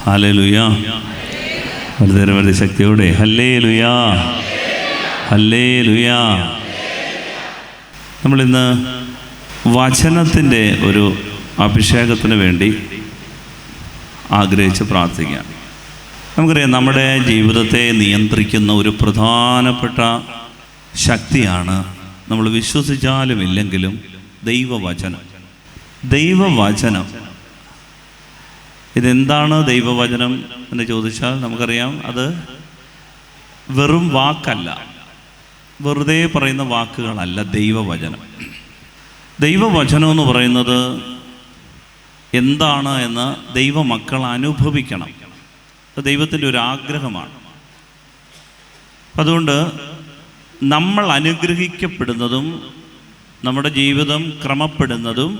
Hallelujah. വളരെ ശക്തിയോടെ hallelujah, hallelujah. നമ്മളിന്ന് വചനത്തിൻ്റെ ഒരു അഭിഷേകത്തിന് വേണ്ടി ആഗ്രഹിച്ച് പ്രാർത്ഥിക്കാം. നമുക്കറിയാം, നമ്മുടെ ജീവിതത്തെ നിയന്ത്രിക്കുന്ന ഒരു പ്രധാനപ്പെട്ട ശക്തിയാണ്, നമ്മൾ വിശ്വസിച്ചാലും ഇല്ലെങ്കിലും, ദൈവവചനം. ദൈവവചനം ഇതെന്താണ്? ദൈവവചനം എന്ന് ചോദിച്ചാൽ നമുക്കറിയാം, അത് വെറും വാക്കല്ല, വെറുതെ പറയുന്ന വാക്കുകളല്ല ദൈവവചനം. ദൈവവചനം എന്ന് പറയുന്നത് എന്താണ് എന്ന് ദൈവമക്കൾ അനുഭവിക്കണം. അത് ദൈവത്തിൻ്റെ ഒരു ആഗ്രഹമാണ്. അതുകൊണ്ട് നമ്മൾ അനുഗ്രഹിക്കപ്പെടുന്നതും നമ്മുടെ ജീവിതം ക്രമപ്പെടുന്നതും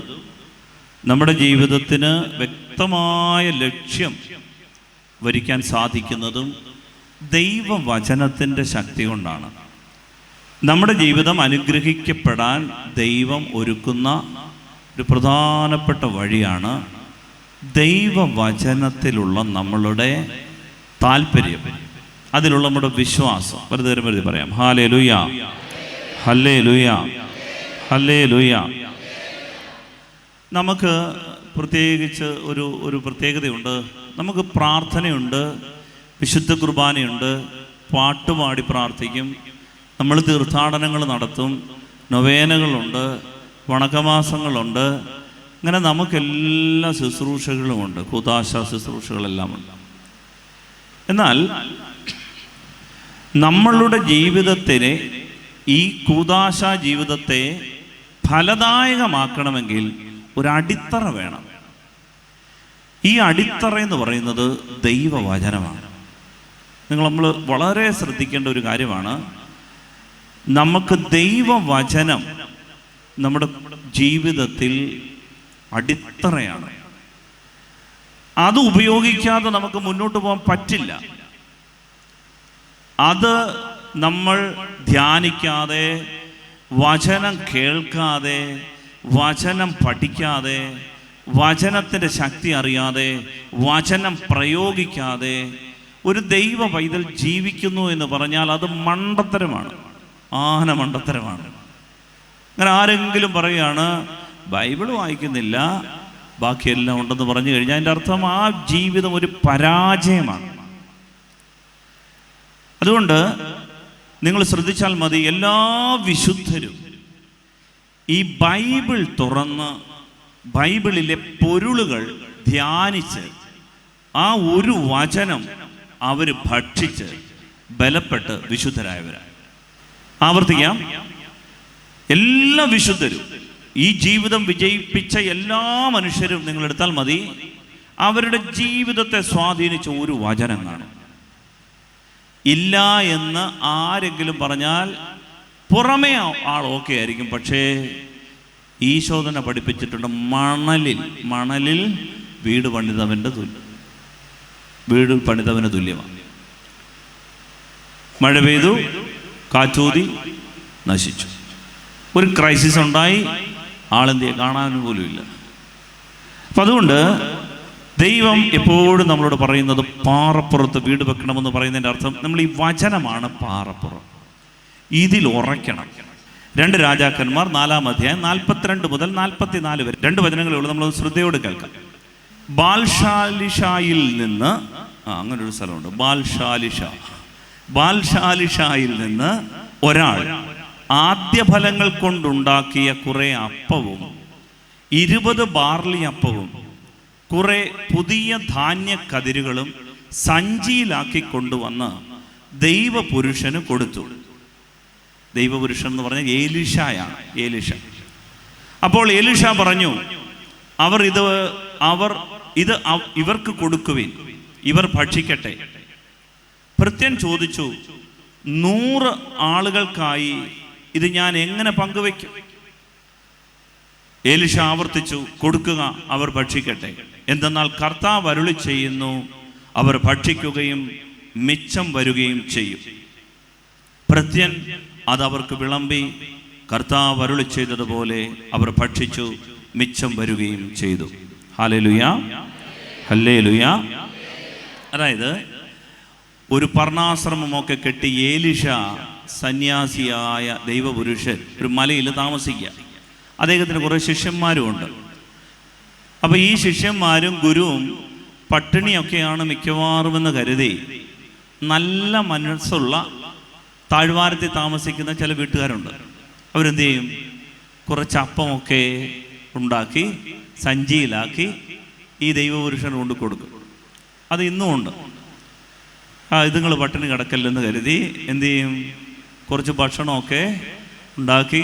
നമ്മുടെ ജീവിതത്തിന് വ്യക്തമായ ലക്ഷ്യം വരിക്കാൻ സാധിക്കുന്നതും ദൈവവചനത്തിൻ്റെ ശക്തി കൊണ്ടാണ്. നമ്മുടെ ജീവിതം അനുഗ്രഹിക്കപ്പെടാൻ ദൈവം ഒരുക്കുന്ന ഒരു പ്രധാനപ്പെട്ട വഴിയാണ് ദൈവവചനത്തിലുള്ള നമ്മളുടെ താല്പര്യം, അതിലുള്ള നമ്മുടെ വിശ്വാസം. വെറുതെ പറയാം, ഹല്ലേലൂയ, ഹല്ലേലൂയ, ഹല്ലേലൂയ. നമുക്ക് പ്രത്യേകിച്ച് ഒരു പ്രത്യേകതയുണ്ട്. നമുക്ക് പ്രാർത്ഥനയുണ്ട്, വിശുദ്ധ കുർബാനയുണ്ട്, പാട്ടുപാടി പ്രാർത്ഥിക്കും, നമ്മൾ തീർത്ഥാടനങ്ങൾ നടത്തും, നൊവേനകളുണ്ട്, വണക്കമാസങ്ങളുണ്ട്. അങ്ങനെ നമുക്കെല്ലാ ശുശ്രൂഷകളുമുണ്ട്, കൂതാശ ശുശ്രൂഷകളെല്ലാം ഉണ്ട്. എന്നാൽ നമ്മളുടെ ജീവിതത്തിനെ, ഈ കൂതാശ ജീവിതത്തെ ഫലദായകമാക്കണമെങ്കിൽ ഒരടിത്തറ വേണം. ഈ അടിത്തറ എന്ന് പറയുന്നത് ദൈവവചനമാണ്. നമ്മൾ വളരെ ശ്രദ്ധിക്കേണ്ട ഒരു കാര്യമാണ്. നമുക്ക് ദൈവവചനം നമ്മുടെ ജീവിതത്തിൽ അടിത്തറയാണ്. അത് ഉപയോഗിക്കാതെ നമുക്ക് മുന്നോട്ട് പോകാൻ പറ്റില്ല. അത് നമ്മൾ ധ്യാനിക്കാതെ, വചനം കേൾക്കാതെ, വചനം പഠിക്കാതെ, വചനത്തിൻ്റെ ശക്തി അറിയാതെ, വചനം പ്രയോഗിക്കാതെ ഒരു ദൈവ പൈതൽ ജീവിക്കുന്നു എന്ന് പറഞ്ഞാൽ അത് മണ്ടത്തരമാണ്, മണ്ടത്തരമാണ്. അങ്ങനെ ആരെങ്കിലും പറയുകയാണ് ബൈബിൾ വായിക്കുന്നില്ല, ബാക്കിയെല്ലാം ഉണ്ടെന്ന് പറഞ്ഞു കഴിഞ്ഞാൽ അതിൻ്റെ അർത്ഥം ആ ജീവിതം ഒരു പരാജയമാണ്. അതുകൊണ്ട് നിങ്ങൾ ശ്രദ്ധിച്ചാൽ മതി, എല്ലാ വിശുദ്ധരും ഈ ബൈബിൾ തുറന്ന് ബൈബിളിലെ പൊരുളുകൾ ധ്യാനിച്ച് ആ ഒരു വചനം അവർ ഭക്ഷിച്ച് ബലപ്പെട്ട് വിശുദ്ധരായവരാണ്. ആവർത്തിക്കാം, എല്ലാ വിശുദ്ധരും, ഈ ജീവിതം വിജയിപ്പിച്ച എല്ലാ മനുഷ്യരും നിങ്ങളെടുത്താൽ മതി, അവരുടെ ജീവിതത്തെ സ്വാധീനിച്ച ഒരു വചനം കാണും. ഇല്ല എന്ന് ആരെങ്കിലും പറഞ്ഞാൽ പുറമേ ആൾ ഓക്കെ ആയിരിക്കും, പക്ഷേ ഈശോ തന്നെ പഠിപ്പിച്ചിട്ടുണ്ട്, മണലിൽ വീട് പണിതവന് തുല്യമാണ്. മഴ പെയ്തു, കാറ്റൂതി, നശിച്ചു. ഒരു ക്രൈസിസ് ഉണ്ടായി, ആളെന്തിയെ കാണാൻ പോലും ഇല്ല. അപ്പം അതുകൊണ്ട് ദൈവം എപ്പോഴും നമ്മളോട് പറയുന്നത് പാറപ്പുറത്ത് വീട് വെക്കണമെന്ന് പറയുന്നതിൻ്റെ അർത്ഥം നമ്മൾ ഈ വചനമാണ് പാറപ്പുറം, ഇതിൽ ഉറയ്ക്കണം. 2 രാജാക്കന്മാർ 4-ാം അധ്യായം 42 മുതൽ 44 വരെ 2 വചനങ്ങളേ ഉള്ളൂ, നമ്മൾ ശ്രദ്ധയോട് കേൾക്കാം. ബാൽഷാലിഷായിൽ നിന്ന്, അങ്ങനൊരു സ്ഥലമുണ്ട്, ബാൽഷാലിഷായിൽ നിന്ന് ഒരാൾ ആദ്യഫലങ്ങൾ കൊണ്ടുണ്ടാക്കിയ കുറെ അപ്പവും 20 ബാർലി അപ്പവും കുറെ പുതിയ ധാന്യക്കതിരുകളും സഞ്ചിയിലാക്കി കൊണ്ടുവന്ന് ദൈവപുരുഷന് കൊടുത്തു. ദൈവപുരുഷൻ എന്ന് പറഞ്ഞാൽ ഏലീശായാണ്, ഏലീശ. അപ്പോൾ ഏലീശ പറഞ്ഞു, ഇത് ഇവർക്ക് കൊടുക്കുവിൻ, ഇവർ ഭക്ഷിക്കട്ടെ. ഭൃത്യൻ ചോദിച്ചു, 100 ആളുകൾക്കായി ഇത് ഞാൻ എങ്ങനെ പങ്കുവയ്ക്കും? ഏലീശ ആവർത്തിച്ചു, കൊടുക്കുക, അവർ ഭക്ഷിക്കട്ടെ. എന്തെന്നാൽ കർത്താവ് അരുളി ചെയ്യുന്നു, അവർ ഭക്ഷിക്കുകയും മിച്ചം വരികയും ചെയ്യും. ഭൃത്യൻ അതവർക്ക് വിളമ്പി, കർത്താവ് അരുളി ചെയ്തതുപോലെ അവർ ഭക്ഷിച്ചു, മിച്ചം വരികയും ചെയ്തു. ഹല്ലേലൂയ, ഹല്ലേലൂയ, അതായത് ഒരു പർണാശ്രമമൊക്കെ കെട്ടി ഏലിഷ സന്യാസിയായ ദൈവപുരുഷൻ ഒരു മലയിൽ താമസിക്കുക. അദ്ദേഹത്തിന് കുറേ ശിഷ്യന്മാരും ഉണ്ട്. അപ്പോൾ ഈ ശിഷ്യന്മാരും ഗുരുവും പട്ടിണിയൊക്കെയാണ് മിക്കവാറുമെന്ന് കരുതി നല്ല മനസ്സുള്ള താഴ്വാരത്തിൽ താമസിക്കുന്ന ചില വീട്ടുകാരുണ്ട്. അവരെന്ത് ചെയ്യും? കുറച്ച് അപ്പമൊക്കെ ഉണ്ടാക്കി സഞ്ചിയിലാക്കി ഈ ദൈവപുരുഷന് കൊണ്ട് കൊടുക്കും. അത് ഇന്നും ഉണ്ട്. ഇതുങ്ങൾ പട്ടിണി കിടക്കല്ലെന്ന് കരുതി എന്തു ചെയ്യും? കുറച്ച് ഭക്ഷണമൊക്കെ ഉണ്ടാക്കി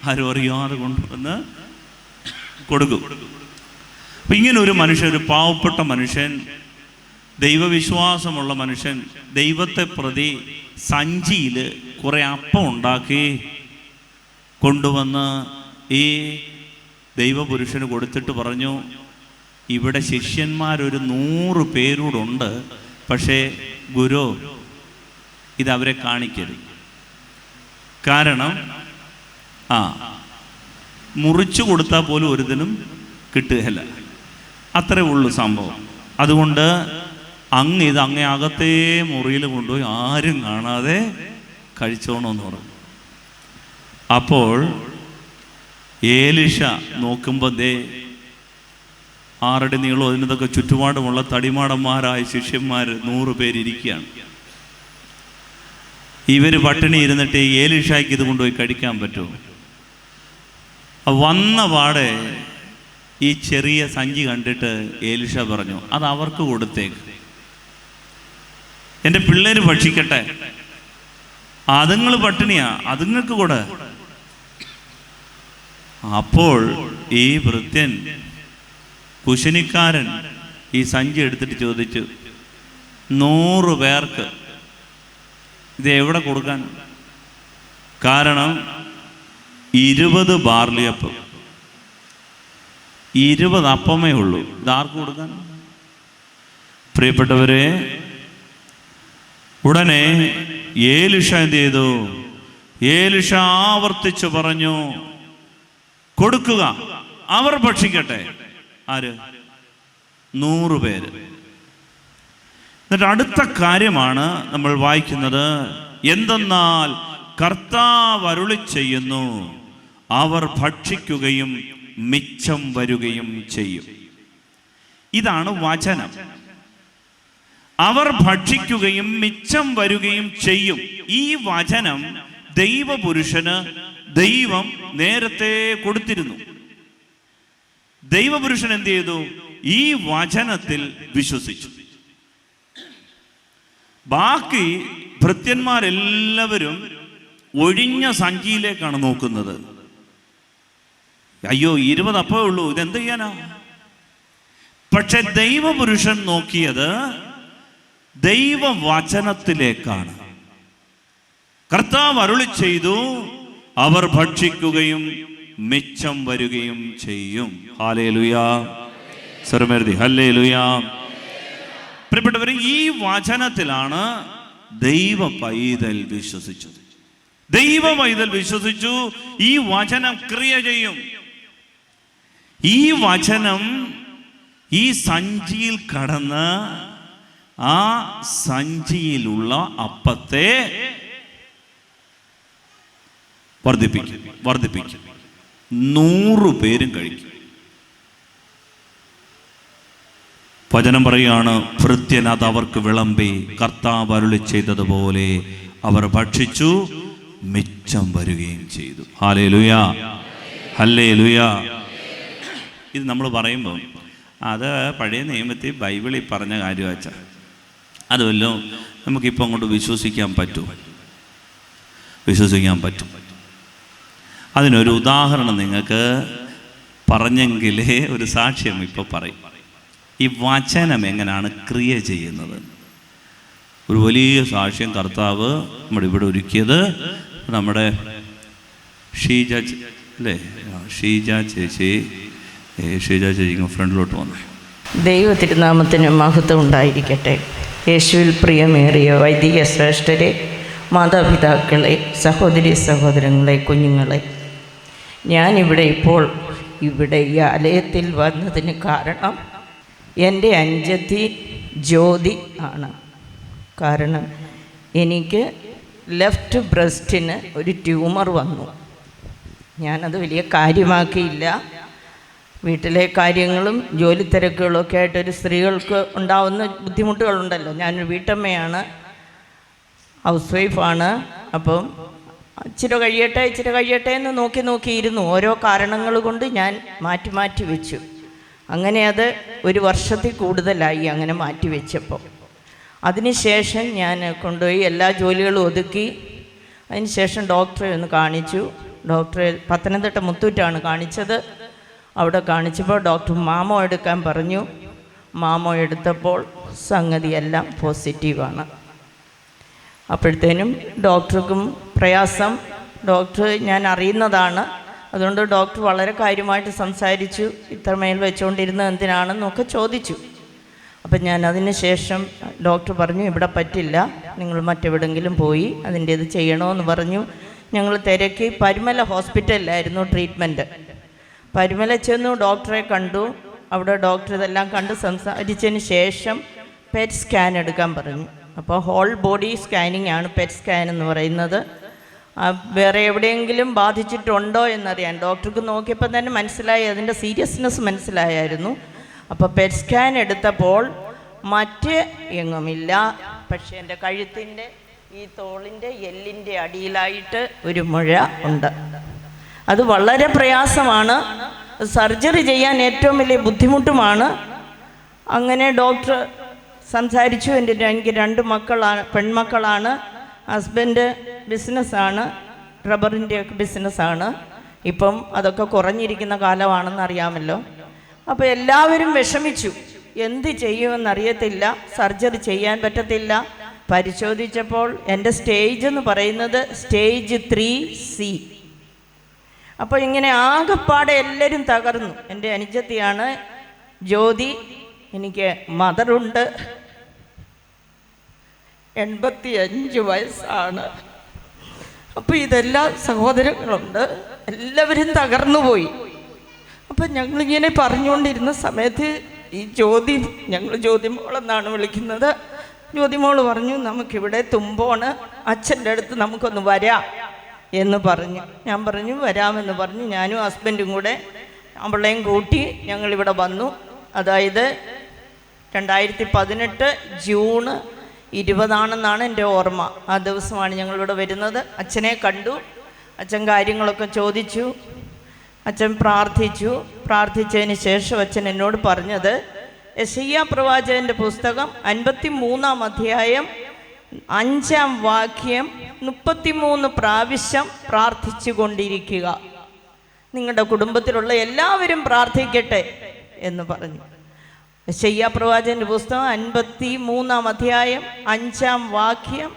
ആരും അറിയാതെ കൊണ്ടുവന്ന് കൊടുക്കും. അപ്പം ഇങ്ങനെ ഒരു മനുഷ്യൻ, ഒരു പാവപ്പെട്ട മനുഷ്യൻ, ദൈവവിശ്വാസമുള്ള മനുഷ്യൻ ദൈവത്തെ പ്രതി സഞ്ചിയിൽ കുറേ അപ്പം ഉണ്ടാക്കി കൊണ്ടുവന്ന് ഈ ദൈവപുരുഷന് കൊടുത്തിട്ട് പറഞ്ഞു, ഇവിടെ ശിഷ്യന്മാരൊരു 100 പേരൂടുണ്ട്, പക്ഷേ ഗുരു ഇതവരെ കാണിക്കരുത്. കാരണം മുറിച്ചു കൊടുത്താൽ പോലും ഒരുതിനും കിട്ടുകയില്ല. അത്രേ ഉള്ളൂ സംഭവം. അതുകൊണ്ട് അങ്ങേ അകത്തേ മുറിയിൽ കൊണ്ടുപോയി ആരും കാണാതെ കഴിച്ചോണമെന്ന് പറഞ്ഞു. അപ്പോൾ ഏലിഷ നോക്കുമ്പോൾ 6 അടി നീളം അതിനൊക്കെ ചുറ്റുപാടുമുള്ള തടിമാടന്മാരായ ശിഷ്യന്മാർ 100 പേരിയ്ക്കുകയാണ്. ഇവർ പട്ടിണി ഇരുന്നിട്ട് ഏലിഷയ്ക്ക് ഇത് കൊണ്ടുപോയി കഴിക്കാൻ പറ്റുമോ? വന്ന പാടെ ഈ ചെറിയ സഞ്ചി കണ്ടിട്ട് ഏലിഷ പറഞ്ഞു, അത് അവർക്ക് കൊടുത്തേക്ക്, എൻ്റെ പിള്ളേർ ഭക്ഷിക്കട്ടെ, അതുങ്ങൾ പട്ടിണിയാ, അതുങ്ങൾക്ക് കൂടെ. അപ്പോൾ ഈ ഭൃത്യൻ കുശനിക്കാരൻ ഈ സഞ്ചി എടുത്തിട്ട് ചോദിച്ചു, 100 പേർക്ക് ഇത് എവിടെ കൊടുക്കാൻ? കാരണം 20 ബാർലിയപ്പം, 20 അപ്പമേ ഉള്ളൂ, ഇതാർക്ക് കൊടുക്കാൻ? പ്രിയപ്പെട്ടവരെ, ഉടനെ ഏലിഷ എന്ത് ചെയ്തു? ഏലിഷ ആവർത്തിച്ചു പറഞ്ഞു, കൊടുക്കുക, അവർ ഭക്ഷിക്കട്ടെ. ആര്? 100 പേര്. എന്നിട്ട് അടുത്ത കാര്യമാണ് നമ്മൾ വായിക്കുന്നത്. എന്തെന്നാൽ കർത്താവ് അരുളി ചെയ്യുന്നു, അവർ ഭക്ഷിക്കുകയും മിച്ചം വരികയും ചെയ്യും. ഇതാണ് വചനം. അവർ ഭക്ഷിക്കുകയും മിച്ചം വരികയും ചെയ്യും. ഈ വചനം ദൈവപുരുഷന് ദൈവം നേരത്തെ കൊടുത്തിരുന്നു. ദൈവപുരുഷൻ എന്ത് ചെയ്തു? ഈ വചനത്തിൽ വിശ്വസിച്ചു. ബാക്കി ഭൃത്യന്മാരെല്ലാവരും ഒഴിഞ്ഞ സഞ്ചിയിലേക്കാണ് നോക്കുന്നത്. അയ്യോ, 20 അപ്പേ ഉള്ളൂ, ഇതെന്ത് ചെയ്യാനാ? പക്ഷെ ദൈവപുരുഷൻ നോക്കിയത് ദൈവവചനത്തിലേക്കാണ്. കർത്താവ് അരുളി ചെയ്തു, അവർ ഭക്ഷിക്കുകയും മിച്ചം വരികയും ചെയ്യും. ഹല്ലേലൂയാ. സർവ്വമേർത്തി ഹല്ലേലൂയാ. പ്രിയപ്പെട്ടവരെ, ഈ വചനത്തിലാണ് ദൈവ പൈതൽ വിശ്വസിച്ചത്. ദൈവ പൈതൽ വിശ്വസിച്ചു, ഈ വചനം ക്രിയ ചെയ്യും. ഈ വചനം ഈ സഞ്ചിയിൽ കടന്ന് ആ സഞ്ചിയിലുള്ള അപ്പത്തെ വർദ്ധിപ്പിക്കും. 100 പേരും കഴിക്കും. വചനം പറയുകയാണ്, ഭൃത്യൻ അത് അവർക്ക് വിളമ്പി കർത്താവ് അരുളി ചെയ്തതുപോലെ അവർ ഭക്ഷിച്ചു, മിച്ചം വരികയും ചെയ്തു. ഹല്ലേലൂയാ, ഹല്ലേലൂയാ. ഇത് നമ്മൾ പറയുമ്പോൾ അത് പഴയ നിയമത്തിൽ ബൈബിളിൽ പറഞ്ഞ കാര്യമാച്ച അതുമല്ലോ നമുക്കിപ്പോൾ അങ്ങോട്ട് വിശ്വസിക്കാൻ പറ്റും. അതിനൊരു ഉദാഹരണം നിങ്ങൾക്ക് പറഞ്ഞെങ്കിലേ ഒരു സാക്ഷ്യം ഇപ്പോൾ പറയും. ഈ വചനം എങ്ങനെയാണ് ക്രിയ ചെയ്യുന്നത്? ഒരു വലിയ സാക്ഷ്യം കർത്താവ് നമ്മുടെ ഇവിടെ ഒരുക്കിയത്. നമ്മുടെ ഷീജ അല്ലേ, ഷീജ ചേച്ചി ഫ്രണ്ടിലോട്ട് വന്നു. ദൈവ തിരുനാമത്തിന് മഹത്വം ഉണ്ടായിരിക്കട്ടെ. യേശുവിൽ പ്രിയമേറിയ വൈദിക ശ്രേഷ്ഠരെ, മാതാപിതാക്കളെ, സഹോദരി സഹോദരങ്ങളെ, കുഞ്ഞുങ്ങളെ, ഞാനിവിടെ ഇപ്പോൾ ഈ ആലയത്തിൽ വന്നതിന് കാരണം എൻ്റെ അനുജത്തി ജ്യോതി ആണ്. കാരണം എനിക്ക് ലെഫ്റ്റ് ബ്രസ്റ്റിന് ഒരു ട്യൂമർ വന്നു. ഞാനത് വലിയ കാര്യമാക്കിയില്ല. വീട്ടിലെ കാര്യങ്ങളും ജോലി തിരക്കുകളും ഒക്കെ ആയിട്ടൊരു സ്ത്രീകൾക്ക് ഉണ്ടാവുന്ന ബുദ്ധിമുട്ടുകളുണ്ടല്ലോ. ഞാനൊരു വീട്ടമ്മയാണ്, ഹൗസ് വൈഫാണ്. അപ്പം ഇച്ചിരി കഴിയട്ടെ എന്ന് നോക്കിയിരുന്നു. ഓരോ കാരണങ്ങൾ കൊണ്ട് ഞാൻ മാറ്റി വെച്ചു. അങ്ങനെ അത് ഒരു വർഷത്തിൽ കൂടുതലായി അങ്ങനെ മാറ്റി വെച്ചപ്പോൾ. അതിനുശേഷം ഞാൻ കൊണ്ടുപോയി എല്ലാ ജോലികളും ഒതുക്കി. അതിനുശേഷം ഡോക്ടറെ ഒന്ന് കാണിച്ചു. ഡോക്ടറെ പത്തനംതിട്ട മുത്തൂറ്റാണ് കാണിച്ചത്. അവിടെ കാണിച്ചപ്പോൾ ഡോക്ടർ മാമോ എടുക്കാൻ പറഞ്ഞു. മാമോ എടുത്തപ്പോൾ സംഗതിയെല്ലാം പോസിറ്റീവാണ്. അപ്പോഴത്തേനും ഡോക്ടർക്കും പ്രയാസം. ഡോക്ടർ ഞാൻ അറിയുന്നതാണ്, അതുകൊണ്ട് ഡോക്ടർ വളരെ കാര്യമായിട്ട് സംസാരിച്ചു. ഇത്രമേൽ വെച്ചുകൊണ്ടിരുന്നത് എന്തിനാണെന്നൊക്കെ ചോദിച്ചു. അപ്പം ഞാൻ അതിന് ശേഷം ഡോക്ടർ പറഞ്ഞു, ഇവിടെ പറ്റില്ല, നിങ്ങൾ മറ്റെവിടെങ്കിലും പോയി അതിൻ്റെ ഇത് ചെയ്യണമെന്ന് പറഞ്ഞു. ഞങ്ങൾ തിരക്കി പരുമല ഹോസ്പിറ്റലിലായിരുന്നു ട്രീറ്റ്മെൻറ്റ്. പരുമല ചെന്നു, ഡോക്ടറെ കണ്ടു. അവിടെ ഡോക്ടർ ഇതെല്ലാം കണ്ട് സംസാരിച്ചതിന് ശേഷം പെറ്റ് സ്കാൻ എടുക്കാൻ പറഞ്ഞു. അപ്പോൾ ഹോൾ ബോഡി സ്കാനിങ് ആണ് പെറ്റ് സ്കാൻ എന്ന് പറയുന്നത്. വേറെ എവിടെയെങ്കിലും ബാധിച്ചിട്ടുണ്ടോ എന്നറിയാൻ ഡോക്ടർക്ക് നോക്കിയപ്പോൾ തന്നെ മനസ്സിലായി, അതിൻ്റെ സീരിയസ്നെസ് മനസ്സിലായായിരുന്നു. അപ്പോൾ പെറ്റ് സ്കാൻ എടുത്തപ്പോൾ മറ്റ് എങ്ങുമില്ല. പക്ഷേ എൻ്റെ കഴുത്തിൻ്റെ ഈ തോളിൻ്റെ എല്ലിൻ്റെ അടിയിലായിട്ട് ഒരു മുഴ ഉണ്ട്. അത് വളരെ പ്രയാസമാണ്. സർജറി ചെയ്യാൻ ഏറ്റവും വലിയ ബുദ്ധിമുട്ടുമാണ്. അങ്ങനെ ഡോക്ടർ സംസാരിച്ചു. എനിക്ക് 2 മക്കളാണ്, പെൺമക്കളാണ്. ഹസ്ബൻഡ് ബിസിനസ്സാണ്, റബ്ബറിൻ്റെയൊക്കെ ബിസിനസ്സാണ്. ഇപ്പം അതൊക്കെ കുറഞ്ഞിരിക്കുന്ന കാലമാണെന്ന് അറിയാമല്ലോ. അപ്പോൾ എല്ലാവരും വിഷമിച്ചു. എന്ത് ചെയ്യുമെന്നറിയത്തില്ല, സർജറി ചെയ്യാൻ പറ്റത്തില്ല. പരിശോധിച്ചപ്പോൾ എൻ്റെ സ്റ്റേജ് എന്ന് പറയുന്നത് സ്റ്റേജ് 3C. അപ്പോൾ ഇങ്ങനെ ആകെപ്പാടെ എല്ലാവരും തകർന്നു. എൻ്റെ അനുജത്തിയാണ് ജ്യോതി. എനിക്ക് മദറുണ്ട്, 85 വയസ്സാണ്. അപ്പോൾ ഇതെല്ലാം സഹോദരങ്ങളുണ്ട്, എല്ലാവരും തകർന്നു പോയി. അപ്പം ഞങ്ങളിങ്ങനെ പറഞ്ഞുകൊണ്ടിരുന്ന സമയത്ത് ഈ ഞങ്ങൾ ജ്യോതിമോളെന്നാണ് വിളിക്കുന്നത്. ജ്യോതിമോൾ പറഞ്ഞു, നമുക്കിവിടെ തുമ്പോണ്, അച്ഛൻ്റെ അടുത്ത് നമുക്കൊന്ന് വരാം എന്ന് പറഞ്ഞു. ഞാൻ പറഞ്ഞു വരാമെന്ന് പറഞ്ഞു. ഞാനും ഹസ്ബൻഡും കൂടെ അവളെയും കൂട്ടി ഞങ്ങളിവിടെ വന്നു. അതായത് 2018 ജൂൺ 20 എൻ്റെ ഓർമ്മ. ആ ദിവസമാണ് ഞങ്ങളിവിടെ വരുന്നത്. അച്ഛനെ കണ്ടു. അച്ഛൻ കാര്യങ്ങളൊക്കെ ചോദിച്ചു. അച്ഛൻ പ്രാർത്ഥിച്ചു. പ്രാർത്ഥിച്ചതിന് ശേഷം അച്ഛൻ എന്നോട് പറഞ്ഞത്, യെശയ്യാ പ്രവാചകൻ്റെ പുസ്തകം 53-ാം അധ്യായം 5-ാം വാക്യം 33 പ്രാവശ്യം പ്രാർത്ഥിച്ചു കൊണ്ടിരിക്കുക. നിങ്ങളുടെ കുടുംബത്തിലുള്ള എല്ലാവരും പ്രാർത്ഥിക്കട്ടെ എന്ന് പറഞ്ഞു. യെശയ്യാ പ്രവാചകൻ്റെ പുസ്തകം 53-ാം അധ്യായം 5-ാം വാക്യം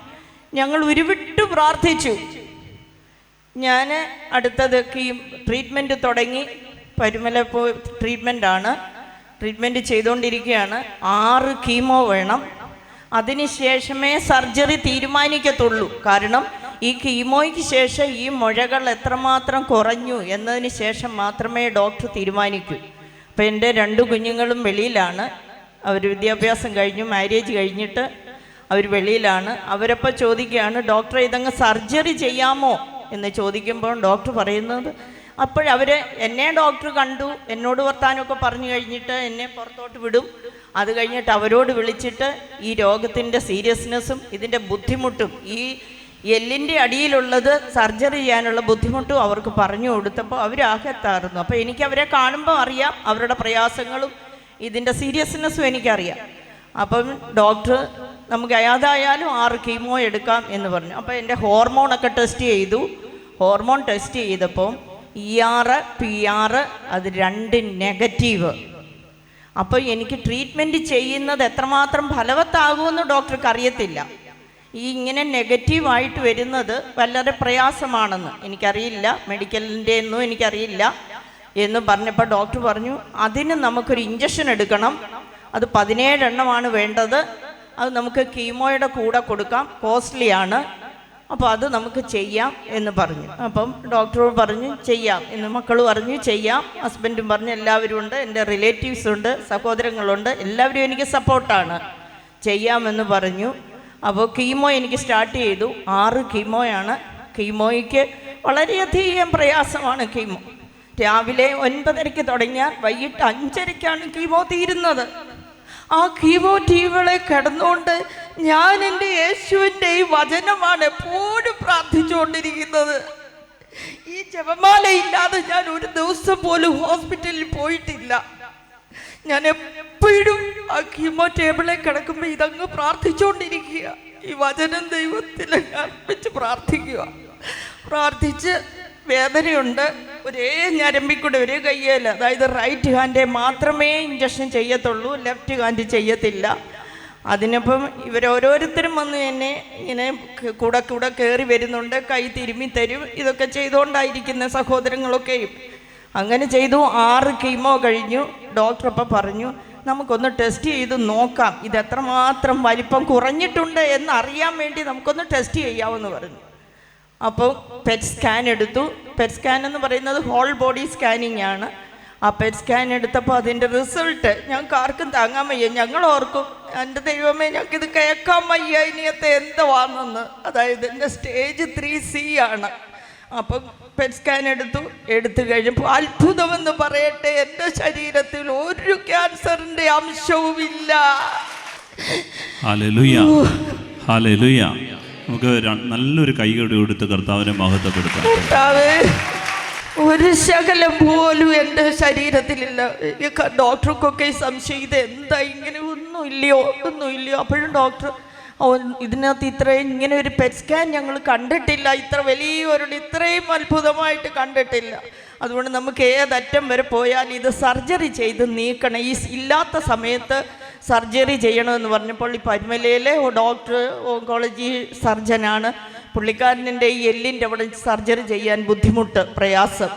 ഞങ്ങൾ ഉരുവിട്ട് പ്രാർത്ഥിച്ചു. ഞാൻ അടുത്തതൊക്കെ ട്രീറ്റ്മെൻറ്റ് തുടങ്ങി. പരുമല പോയി ട്രീറ്റ്മെൻറ്റ് ചെയ്തുകൊണ്ടിരിക്കുകയാണ്. 6 കീമോ വേണം. അതിനുശേഷമേ സർജറി തീരുമാനിക്കത്തുള്ളൂ. കാരണം ഈ കീമോയ്ക്ക് ശേഷം ഈ മുഴകൾ എത്രമാത്രം കുറഞ്ഞു എന്നതിന് ശേഷം മാത്രമേ ഡോക്ടർ തീരുമാനിക്കൂ. അപ്പോൾ എൻ്റെ 2 കുഞ്ഞുങ്ങളും വെളിയിലാണ്. അവർ വിദ്യാഭ്യാസം കഴിഞ്ഞു, മാരേജ് കഴിഞ്ഞിട്ട് അവർ വെളിയിലാണ്. അവരപ്പോൾ ചോദിക്കുകയാണ്, ഡോക്ടറെ ഇതങ്ങ് സർജറി ചെയ്യാമോ എന്ന് ചോദിക്കുമ്പോൾ ഡോക്ടർ പറയുന്നത്, എന്നെ ഡോക്ടർ കണ്ടു, എന്നോട് വർത്താനമൊക്കെ പറഞ്ഞു കഴിഞ്ഞിട്ട് എന്നെ പുറത്തോട്ട് വിടും. അത് കഴിഞ്ഞിട്ട് അവരോട് വിളിച്ചിട്ട് ഈ രോഗത്തിൻ്റെ സീരിയസ്നെസ്സും ഇതിൻ്റെ ബുദ്ധിമുട്ടും, ഈ എല്ലിൻ്റെ അടിയിലുള്ളത് സർജറി ചെയ്യാനുള്ള ബുദ്ധിമുട്ടും അവർക്ക് പറഞ്ഞു കൊടുത്തപ്പോൾ അവരാകത്തായിരുന്നു. അപ്പോൾ എനിക്ക് അവരെ കാണുമ്പോൾ അറിയാം അവരുടെ പ്രയാസങ്ങളും ഇതിൻ്റെ സീരിയസ്നെസ്സും എനിക്കറിയാം. അപ്പം ഡോക്ടർ നമുക്ക് ഏതായാലും 6 കീമോ എടുക്കാം എന്ന് പറഞ്ഞു. അപ്പോൾ എൻ്റെ ഹോർമോണൊക്കെ ടെസ്റ്റ് ചെയ്തു. ഹോർമോൺ ടെസ്റ്റ് ചെയ്തപ്പോൾ ER PR അത് 2 നെഗറ്റീവ്. അപ്പോൾ എനിക്ക് ട്രീറ്റ്മെൻറ്റ് ചെയ്യുന്നത് എത്രമാത്രം ഫലവത്താകുമെന്ന് ഡോക്ടർക്ക് അറിയത്തില്ല. ഇങ്ങനെ നെഗറ്റീവായിട്ട് വരുന്നത് വളരെ പ്രയാസമാണെന്ന് എനിക്കറിയില്ല, മെഡിക്കലിൻ്റെ ഒന്നും എനിക്കറിയില്ല എന്ന് പറഞ്ഞപ്പോൾ ഡോക്ടർ പറഞ്ഞു, അതിന് നമുക്കൊരു ഇഞ്ചക്ഷൻ എടുക്കണം. അത് 17 എണ്ണമാണ് വേണ്ടത്. അത് നമുക്ക് കീമോയുടെ കൂടെ കൊടുക്കാം, കോസ്റ്റ്ലിയാണ്. അപ്പോൾ അത് നമുക്ക് ചെയ്യാം എന്ന് പറഞ്ഞു. അപ്പം ഡോക്ടറോട് പറഞ്ഞു ചെയ്യാം എന്ന്. മക്കൾ പറഞ്ഞു ചെയ്യാം. ഹസ്ബൻഡും പറഞ്ഞു എല്ലാവരും ഉണ്ട്, എൻ്റെ റിലേറ്റീവ്സ് ഉണ്ട്, സഹോദരങ്ങളുണ്ട്, എല്ലാവരും എനിക്ക് സപ്പോർട്ടാണ്. ചെയ്യാമെന്ന് പറഞ്ഞു. അപ്പോൾ കീമോ എനിക്ക് സ്റ്റാർട്ട് ചെയ്തു. 6 കീമോയാണ്. കീമോയ്ക്ക് വളരെയധികം പ്രയാസമാണ് കീമോ. രാവിലെ 9:30 തുടങ്ങിയാൽ വൈകിട്ട് 5:30 കീമോ തീരുന്നത്. ആ കീമോ ടീമുകളെ കിടന്നുകൊണ്ട് ഞാൻ എൻ്റെ യേശുവിൻ്റെ ഈ വചനമാണ് എപ്പോഴും പ്രാർത്ഥിച്ചുകൊണ്ടിരിക്കുന്നത്. ഈ ജപമാല ഇല്ലാതെ ഞാൻ ഒരു ദിവസം പോലും ഹോസ്പിറ്റലിൽ പോയിട്ടില്ല. ഞാൻ എപ്പോഴും ആ കീമോ ടേബിളിൽ കിടക്കുമ്പോൾ ഇതങ്ങ് പ്രാർത്ഥിച്ചുകൊണ്ടിരിക്കുക. ഈ വചനം ദൈവത്തിൽ അർപ്പിച്ച് പ്രാർത്ഥിച്ച് വേദനയുണ്ട്. ഒരേ ഞരമ്പിക്കൂടെ ഒരേ കയ്യേല, അതായത് റൈറ്റ് ഹാൻഡേ മാത്രമേ ഇഞ്ചക്ഷൻ ചെയ്യത്തുള്ളൂ, ലെഫ്റ്റ് ഹാൻഡ് ചെയ്യത്തില്ല. അതിനപ്പം ഇവരോരോരുത്തരും വന്ന് എന്നെ ഇങ്ങനെ കൂടെ കയറി വരുന്നുണ്ട്, കൈ തിരുമ്മി തരും. ഇതൊക്കെ ചെയ്തുകൊണ്ടായിരിക്കുന്ന സഹോദരങ്ങളൊക്കെയും. അങ്ങനെ ചെയ്തു. 6 കീമോ കഴിഞ്ഞു. ഡോക്ടർ അപ്പം പറഞ്ഞു, നമുക്കൊന്ന് ടെസ്റ്റ് ചെയ്ത് നോക്കാം, ഇത് എത്രമാത്രം വലിപ്പം കുറഞ്ഞിട്ടുണ്ട് എന്നറിയാൻ വേണ്ടി നമുക്കൊന്ന് ടെസ്റ്റ് ചെയ്യാമെന്ന് പറഞ്ഞു. അപ്പോൾ പെറ്റ് സ്കാൻ എടുത്തു. പെറ്റ് സ്കാൻ എന്ന് പറയുന്നത് ഹോൾ ബോഡി സ്കാനിങ് ആണ്. ആ പെറ്റ് സ്കാൻ എടുത്തപ്പോൾ അതിൻ്റെ റിസൾട്ട് ഞങ്ങൾക്ക് ആർക്കും താങ്ങാൻ വയ്യ. ഞങ്ങൾ ഓർക്കും, എൻ്റെ ദൈവമേ ഞങ്ങൾക്കിത് കേൾക്കാൻ വയ്യ, ഇനിയത്തെ എന്തുവാണെന്ന്. അതായത് എൻ്റെ സ്റ്റേജ് 3C ആണ്. അപ്പം പെറ്റ് സ്കാൻ എടുത്തു കഴിഞ്ഞപ്പോൾ അത്ഭുതമെന്ന് പറയട്ടെ, എൻ്റെ ശരീരത്തിൽ ഒരു ക്യാൻസറിൻ്റെ അംശവുമില്ല. Hallelujah, hallelujah. നമുക്ക് നല്ലൊരു കൈകടി കൊടുത്ത് കർത്താവിനെ മഹത്വപ്പെടുത്താം. ഒരു ശകലം പോലും എൻ്റെ ശരീരത്തിലില്ല. ഡോക്ടർക്കൊക്കെ സംശയം, ഇത് എന്താ ഇങ്ങനെ ഒന്നുമില്ലയോ. അപ്പോഴും ഡോക്ടർ, ഇതിനകത്ത് ഇങ്ങനെ ഒരു പെറ്റ് സ്കാൻ ഞങ്ങൾ കണ്ടിട്ടില്ല, ഇത്ര വലിയൊരു ഇത്രയും അത്ഭുതമായിട്ട് കണ്ടിട്ടില്ല. അതുകൊണ്ട് നമുക്ക് ഏതറ്റം വരെ പോയാൽ ഇത് സർജറി ചെയ്ത് നീക്കണം, ഈ ഇല്ലാത്ത സമയത്ത് സർജറി ചെയ്യണമെന്ന് പറഞ്ഞപ്പോൾ ഈ പരുമലയിലെ ഡോക്ടർ ഓങ്കോളജി സർജനാണ്. പുള്ളിക്കാരൻ്റെ ഈ എല്ലിൻ്റെ അവിടെ സർജറി ചെയ്യാൻ പ്രയാസം.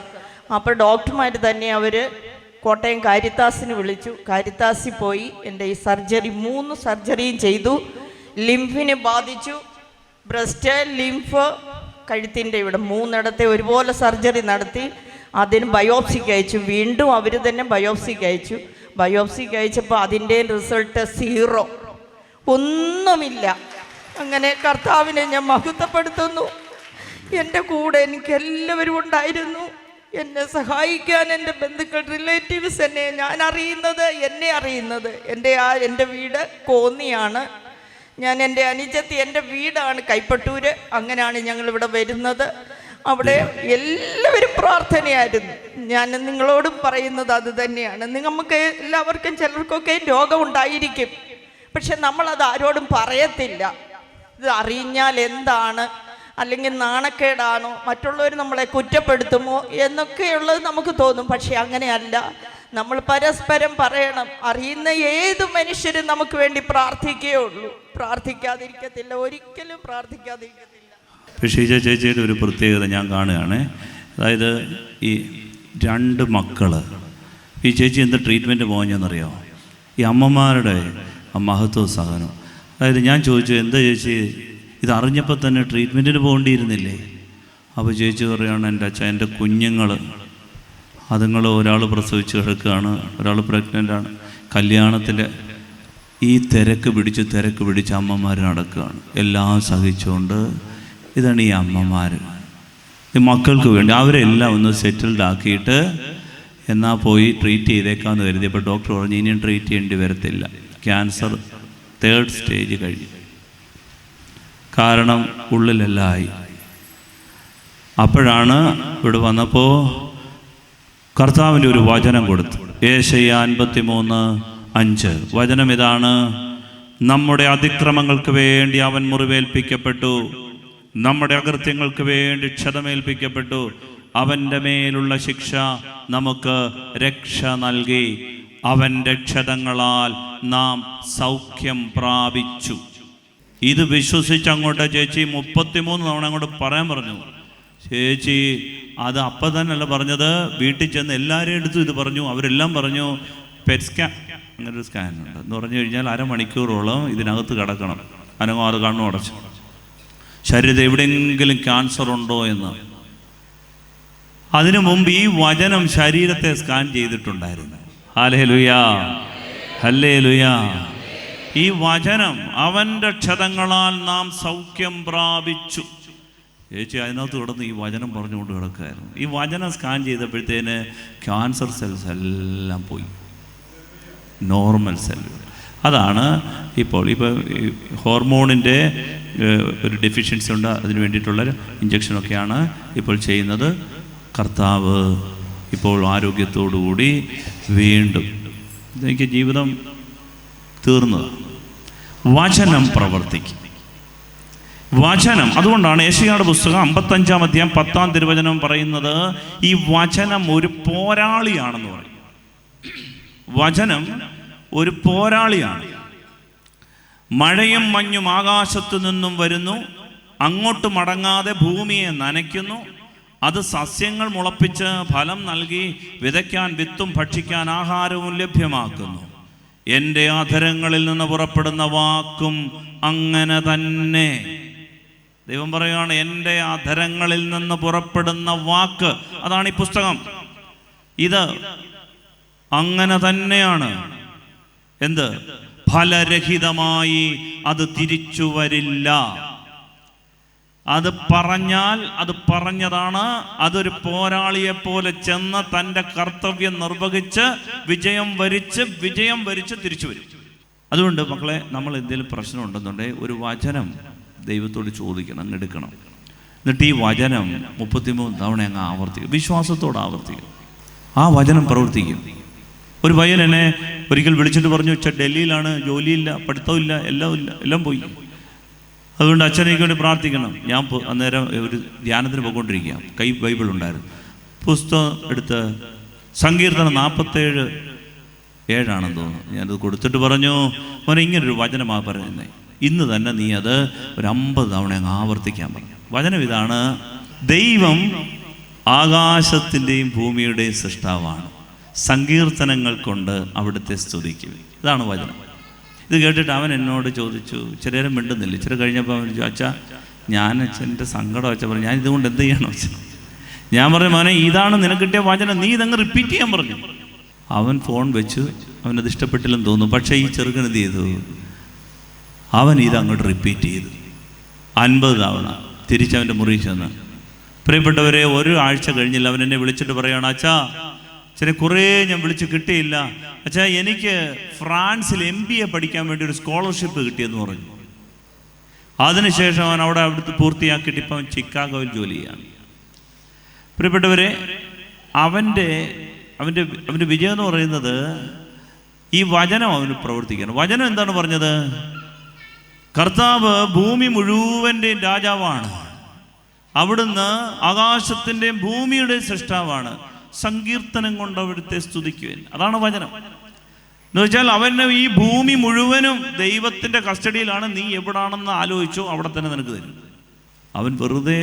അപ്പോൾ ഡോക്ടർമാർ തന്നെ അവർ കോട്ടയം കാരിത്താസിന് വിളിച്ചു. കാരിത്താസിൽ പോയി എൻ്റെ ഈ സർജറി 3 സർജറിയും ചെയ്തു. ലിംഫിനെ ബാധിച്ചു, ബ്രസ്റ്റ്, ലിംഫ്, കഴുത്തിൻ്റെ ഇവിടെ 3 ഒരുപോലെ സർജറി നടത്തി. അതിന് ബയോപ്സിക്ക് അയച്ചു. വീണ്ടും അവർ തന്നെ ബയോപ്സിക്ക് അയച്ചപ്പോൾ അതിൻ്റെ റിസൾട്ട് 0, ഒന്നുമില്ല. അങ്ങനെ കർത്താവിനെ ഞാൻ മഹത്വപ്പെടുത്തുന്നു. എൻ്റെ കൂടെ എനിക്ക് എല്ലാവരും ഉണ്ടായിരുന്നു, എന്നെ സഹായിക്കാൻ എൻ്റെ ബന്ധുക്കൾ, റിലേറ്റീവ്സ്. എന്നെ അറിയുന്നത് എൻ്റെ വീട് കോന്നിയാണ്. ഞാൻ എൻ്റെ അനുജത്തി, എൻ്റെ വീടാണ് കൈപ്പട്ടൂര്. അങ്ങനെയാണ് ഞങ്ങളിവിടെ വരുന്നത്. അവിടെ എല്ലാവരും പ്രാർത്ഥനയായിരുന്നു. ഞാൻ നിങ്ങളോടും പറയുന്നത് അത് തന്നെയാണ്. നമുക്ക് എല്ലാവർക്കും ചിലർക്കൊക്കെ രോഗം ഉണ്ടായിരിക്കും, പക്ഷെ നമ്മളത് ആരോടും പറയത്തില്ല. ഇത് അറിഞ്ഞാൽ എന്താണ്, അല്ലെങ്കിൽ നാണക്കേടാണോ, മറ്റുള്ളവർ നമ്മളെ കുറ്റപ്പെടുത്തുമോ എന്നൊക്കെയുള്ളത് നമുക്ക് തോന്നും. പക്ഷെ അങ്ങനെയല്ല, നമ്മൾ പരസ്പരം പറയണം. അറിയുന്ന ഏത് മനുഷ്യരും നമുക്ക് വേണ്ടി പ്രാർത്ഥിക്കുകയുള്ളൂ, പ്രാർത്ഥിക്കാതിരിക്കത്തില്ല, ഒരിക്കലും പ്രാർത്ഥിക്കാതിരിക്കത്തില്ല. ഷീജ ചേച്ചിയുടെ ഒരു പ്രത്യേകത ഞാൻ കാണുകയാണ്. അതായത് ഈ 2 മക്കൾ, ഈ ചേച്ചി എന്ത് ട്രീറ്റ്മെൻറ്റ് പോകാഞ്ഞെന്നറിയോ? ഈ അമ്മമാരുടെ മഹത്വ സഹനം. അതായത് ഞാൻ ചോദിച്ചു, എന്താ ചേച്ചി ഇത് അറിഞ്ഞപ്പോൾ തന്നെ ട്രീറ്റ്മെൻറ്റിന് പോകേണ്ടിയിരുന്നില്ലേ? അപ്പോൾ ചേച്ചി പറയുകയാണ്, എൻ്റെ അച്ഛൻ, എൻ്റെ കുഞ്ഞുങ്ങൾ അതുങ്ങൾ ഒരാൾ പ്രസവിച്ച് കിടക്കുകയാണ്, ഒരാൾ പ്രഗ്നൻ്റാണ്. കല്യാണത്തിൻ്റെ ഈ തിരക്ക് പിടിച്ച് അമ്മമാർ നടക്കുകയാണ്, എല്ലാം സഹിച്ചുകൊണ്ട്. ഇതാണ് ഈ അമ്മമാർ, ഈ മക്കൾക്ക് വേണ്ടി അവരെല്ലാം ഒന്ന് സെറ്റിൽഡ് ആക്കിയിട്ട് എന്നാൽ പോയി ട്രീറ്റ് ചെയ്തേക്കാമെന്ന് കരുതിയപ്പോൾ ഡോക്ടർ പറഞ്ഞു ഇനിയും ട്രീറ്റ് ചെയ്യേണ്ടി വരത്തില്ല, ക്യാൻസർ 3rd സ്റ്റേജ് കഴിഞ്ഞു. കാരണം ഉള്ളിലെല്ലാം ആയി. അപ്പോഴാണ് ഇവിടെ വന്നപ്പോൾ കർത്താവിൻ്റെ ഒരു വചനം കൊടുത്തു. യേശയ്യാ 53:5 വചനം ഇതാണ്: നമ്മുടെ അതിക്രമങ്ങൾക്ക് വേണ്ടി അവൻ മുറിവേൽപ്പിക്കപ്പെട്ടു, നമ്മുടെ അകൃത്യങ്ങൾക്ക് വേണ്ടി ക്ഷതമേൽപ്പിക്കപ്പെട്ടു, അവൻ്റെ മേലുള്ള ശിക്ഷ നമുക്ക് രക്ഷ നൽകി, അവൻ്റെ ക്ഷതങ്ങളാൽ നാം സൗഖ്യം പ്രാപിച്ചു. ഇത് വിശ്വസിച്ച് അങ്ങോട്ട് ചേച്ചി 33 തവണ അങ്ങോട്ട് പറയാൻ പറഞ്ഞു. ചേച്ചി അത് അപ്പം തന്നെയല്ല പറഞ്ഞത്, വീട്ടിൽ ചെന്ന് എല്ലാവരും എടുത്തു ഇത് പറഞ്ഞു. അവരെല്ലാം പറഞ്ഞു പെറ്റ് സ്കാൻ, അങ്ങനൊരു സ്കാനുണ്ട് എന്ന് പറഞ്ഞു കഴിഞ്ഞാൽ 1/2 മണിക്കൂറോളം ഇതിനകത്ത് കിടക്കണം, അനങ്ങാതെ കണ്ണു അടച്ചു. ശരീരത്തിൽ എവിടെയെങ്കിലും ക്യാൻസർ ഉണ്ടോ എന്ന്. അതിനു മുമ്പ് ഈ വചനം ശരീരത്തെ സ്കാൻ ചെയ്തിട്ടുണ്ടായിരുന്നു. ഹല്ലേലൂയാ, ഹല്ലേലൂയാ, ഈ വചനം അവൻ്റെ ക്ഷതങ്ങളാൽ നാം സൗഖ്യം പ്രാപിച്ചു. ചേച്ചി അതിനകത്ത് കിടന്ന് ഈ വചനം പറഞ്ഞുകൊണ്ട് കിടക്കുകയായിരുന്നു. ഈ വചനം സ്കാൻ ചെയ്തപ്പോഴത്തേന് ക്യാൻസർ സെൽസ് എല്ലാം പോയി, നോർമൽ സെല്ലുകൾ. അതാണ് ഇപ്പോൾ ഹോർമോണിൻ്റെ ഒരു ഡെഫിഷ്യൻസി ഉണ്ട്, അതിന് വേണ്ടിയിട്ടുള്ള ഇഞ്ചക്ഷനൊക്കെയാണ് ഇപ്പോൾ ചെയ്യുന്നത്. കർത്താവ് ഇപ്പോൾ ആരോഗ്യത്തോടുകൂടി വീണ്ടും എനിക്ക് ജീവിതം തീർന്നത്. വചനം പ്രവർത്തിക്കും. വചനം, അതുകൊണ്ടാണ് യേശയ്യായുടെ പുസ്തകം 55-ാം അധ്യായം 10-ാം തിരുവചനം പറയുന്നത് ഈ വചനം ഒരു പോരാളിയാണെന്ന് പറയും. വചനം ഒരു പോരാളിയാണ്. മഴയും മഞ്ഞും ആകാശത്തു നിന്നും വരുന്നു, അങ്ങോട്ട് മടങ്ങാതെ ഭൂമിയെ നനയ്ക്കുന്നു, അത് സസ്യങ്ങൾ മുളപ്പിച്ച് ഫലം നൽകി വിതയ്ക്കാൻ വിത്തും ഭക്ഷിക്കാൻ ആഹാരവും ലഭ്യമാക്കുന്നു. എൻ്റെ അധരങ്ങളിൽ നിന്ന് പുറപ്പെടുന്ന വാക്കും അങ്ങനെ തന്നെ. ദൈവം പറയുകയാണ്, എൻ്റെ അധരങ്ങളിൽ നിന്ന് പുറപ്പെടുന്ന വാക്ക്, അതാണ് ഈ പുസ്തകം. ഇത് അങ്ങനെ തന്നെയാണ്. എന്ത്? ഫലരഹിതമായി അത് തിരിച്ചു വരില്ല. അത് പറഞ്ഞാൽ അത് പറഞ്ഞതാണ്. അതൊരു പോരാളിയെ പോലെ ചെന്ന് തൻ്റെ കർത്തവ്യം നിർവഹിച്ച് വിജയം വരിച്ച് തിരിച്ചു വരും. അതുകൊണ്ട് മക്കളെ, നമ്മൾ എന്തെങ്കിലും പ്രശ്നം ഉണ്ടെന്നുണ്ടെങ്കിൽ ഒരു വചനം ദൈവത്തോട് ചോദിക്കണം, എടുക്കണം. എന്നിട്ട് ഈ വചനം 33 തവണ അങ്ങ് ആവർത്തിക്കും, വിശ്വാസത്തോടെ ആവർത്തിക്കും. ആ വചനം പ്രവർത്തിക്കും. ഒരു പയ്യൻ എന്നെ ഒരിക്കൽ വിളിച്ചിട്ട് പറഞ്ഞു, ഡൽഹിയിലാണ്, ജോലിയില്ല, പഠിത്തമില്ല, എല്ലാം പോയി. അതുകൊണ്ട് അച്ഛനേക്ക് വേണ്ടി പ്രാർത്ഥിക്കണം. ഞാൻ അന്നേരം ഒരു ധ്യാനത്തിന് പോയിക്കൊണ്ടിരിക്കുക, കൈ ബൈബിൾ ഉണ്ടായിരുന്നു. പുസ്തകം എടുത്ത് സങ്കീർത്തനം 47:7 തോന്നുന്നു. ഞാനത് കൊടുത്തിട്ട് പറഞ്ഞു, മോനെ ഇങ്ങനൊരു വചനമാണ് പറയുന്നത്, ഇന്ന് തന്നെ നീ അത് ഒരു 50 തവണ അങ്ങ് ആവർത്തിക്കാൻ പറഞ്ഞു. വചനം ഇതാണ്: ദൈവം ആകാശത്തിൻ്റെയും ഭൂമിയുടെയും സൃഷ്ടാവാണ്, സങ്കീർത്തനങ്ങൾ കൊണ്ട് അവിടുത്തെ സ്തുതിക്കും. ഇതാണ് വചനം. ഇത് കേട്ടിട്ട് അവൻ എന്നോട് ചോദിച്ചു, ചിലരും മിണ്ടുന്നില്ല. ഇച്ചിരി കഴിഞ്ഞപ്പോൾ അവൻ ചോദിച്ചു, അച്ഛാ ഞാൻ അച്ഛൻ്റെ സങ്കടം വെച്ചാൽ പറഞ്ഞു, ഞാൻ ഇതുകൊണ്ട് എന്ത് ചെയ്യണം വെച്ചാൽ. ഞാൻ പറഞ്ഞു, മോനെ ഇതാണ് നിനക്ക് കിട്ടിയ വചനം, നീ ഇതങ്ങ് റിപ്പീറ്റ് ചെയ്യാൻ പറഞ്ഞു. അവൻ ഫോൺ വെച്ചു, അവനത് ഇഷ്ടപ്പെട്ടില്ലെന്ന് തോന്നുന്നു. പക്ഷേ ഈ ചെറുക്കൻ എന്ത് ചെയ്തു? അവൻ ഇതങ്ങോട്ട് റിപ്പീറ്റ് ചെയ്തു 50 തവണ. തിരിച്ചവൻ്റെ മുറിയിൽ ചെന്ന്, പ്രിയപ്പെട്ടവരെ, ഒരു ആഴ്ച കഴിഞ്ഞില്ല അവൻ എന്നെ വിളിച്ചിട്ട് പറയുകയാണ്, അച്ഛാ ചില കുറേ ഞാൻ വിളിച്ച് കിട്ടിയില്ല അച്ഛാ, എനിക്ക് ഫ്രാൻസിൽ MBA പഠിക്കാൻ വേണ്ടി ഒരു സ്കോളർഷിപ്പ് കിട്ടിയെന്ന് പറഞ്ഞു. അതിനുശേഷം അവൻ അവിടുത്തെ പൂർത്തിയാക്കിയിട്ട് ഇപ്പം അവൻ ചിക്കാഗോയിൽ ജോലി ചെയ്യാണ്. പ്രിയപ്പെട്ടവരെ, അവൻ്റെ വിജയം എന്ന് പറയുന്നത് ഈ വചനം അവന് പ്രവർത്തിക്കണം. വചനം എന്താണ് പറഞ്ഞത്? കർത്താവ് ഭൂമി മുഴുവൻ്റെയും രാജാവാണ്, അവിടുന്ന് ആകാശത്തിൻ്റെയും ഭൂമിയുടെയും സൃഷ്ടാവാണ്, സങ്കീർത്തനം കൊണ്ട് അവിടുത്തെ സ്തുതിക്കുവാൻ. അതാണ് വചനം എന്ന് വെച്ചാൽ, അവന് ഈ ഭൂമി മുഴുവനും ദൈവത്തിൻ്റെ കസ്റ്റഡിയിലാണ്. നീ എവിടാണെന്ന് ആലോചിച്ചോ, അവിടെ തന്നെ നിനക്ക് തരും. അവൻ വെറുതെ